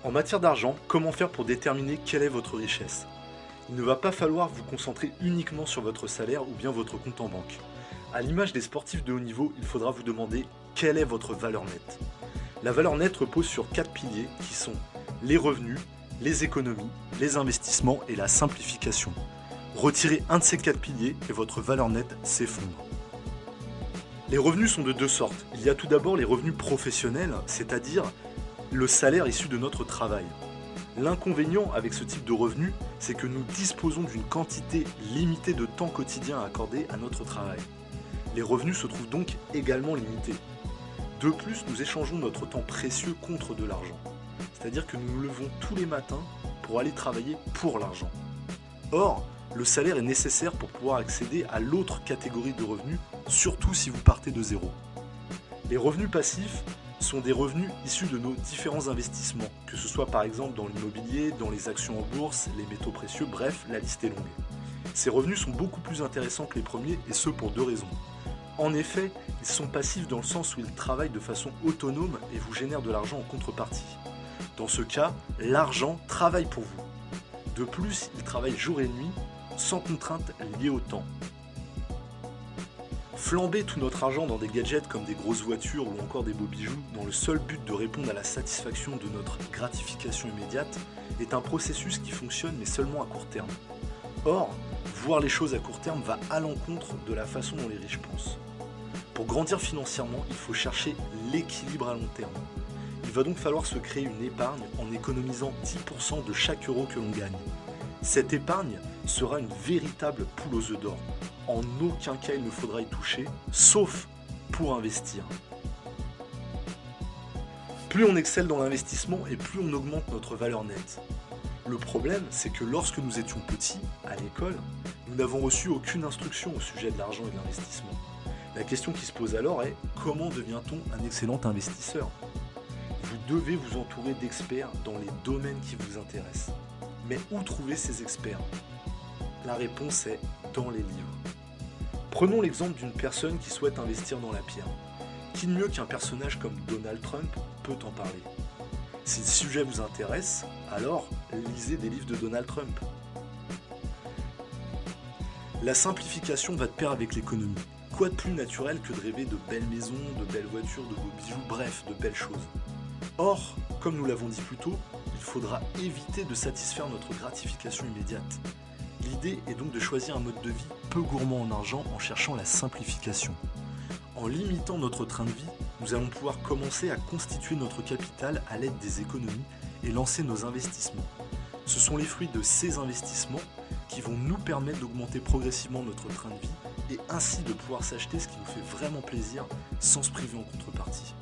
En matière d'argent, comment faire pour déterminer quelle est votre richesse? Il ne va pas falloir vous concentrer uniquement sur votre salaire ou bien votre compte en banque. À l'image des sportifs de haut niveau, il faudra vous demander quelle est votre valeur nette. La valeur nette repose sur 4 piliers qui sont les revenus, les économies, les investissements et la simplification. Retirez un de ces 4 piliers et votre valeur nette s'effondre. Les revenus sont de deux sortes. Il y a tout d'abord les revenus professionnels, c'est-à-dire le salaire issu de notre travail. L'inconvénient avec ce type de revenus, c'est que nous disposons d'une quantité limitée de temps quotidien à accorder à notre travail. Les revenus se trouvent donc également limités. De plus, nous échangeons notre temps précieux contre de l'argent. C'est-à-dire que nous nous levons tous les matins pour aller travailler pour l'argent. Or, le salaire est nécessaire pour pouvoir accéder à l'autre catégorie de revenus, surtout si vous partez de zéro. Les revenus passifs sont des revenus issus de nos différents investissements, que ce soit par exemple dans l'immobilier, dans les actions en bourse, les métaux précieux, bref, la liste est longue. Ces revenus sont beaucoup plus intéressants que les premiers, et ce pour deux raisons. En effet, ils sont passifs dans le sens où ils travaillent de façon autonome et vous génèrent de l'argent en contrepartie. Dans ce cas, l'argent travaille pour vous. De plus, il travaille jour et nuit, sans contraintes liées au temps. Flamber tout notre argent dans des gadgets comme des grosses voitures ou encore des beaux bijoux dans le seul but de répondre à la satisfaction de notre gratification immédiate est un processus qui fonctionne mais seulement à court terme. Or, voir les choses à court terme va à l'encontre de la façon dont les riches pensent. Pour grandir financièrement, il faut chercher l'équilibre à long terme. Il va donc falloir se créer une épargne en économisant 10% de chaque euro que l'on gagne. Cette épargne sera une véritable poule aux œufs d'or. En aucun cas il ne faudra y toucher, sauf pour investir. Plus on excelle dans l'investissement et plus on augmente notre valeur nette. Le problème, c'est que lorsque nous étions petits, à l'école, nous n'avons reçu aucune instruction au sujet de l'argent et de l'investissement. La question qui se pose alors est, comment devient-on un excellent investisseur? Vous devez vous entourer d'experts dans les domaines qui vous intéressent. Mais où trouver ces experts? La réponse est dans les livres. Prenons l'exemple d'une personne qui souhaite investir dans la pierre. Qui de mieux qu'un personnage comme Donald Trump peut en parler? Si le sujet vous intéresse, alors lisez des livres de Donald Trump. La simplification va de pair avec l'économie. Quoi de plus naturel que de rêver de belles maisons, de belles voitures, de beaux bijoux, bref, de belles choses. Or, comme nous l'avons dit plus tôt, il faudra éviter de satisfaire notre gratification immédiate. L'idée est donc de choisir un mode de vie peu gourmand en argent en cherchant la simplification. En limitant notre train de vie, nous allons pouvoir commencer à constituer notre capital à l'aide des économies et lancer nos investissements. Ce sont les fruits de ces investissements qui vont nous permettre d'augmenter progressivement notre train de vie et ainsi de pouvoir s'acheter ce qui nous fait vraiment plaisir sans se priver en contrepartie.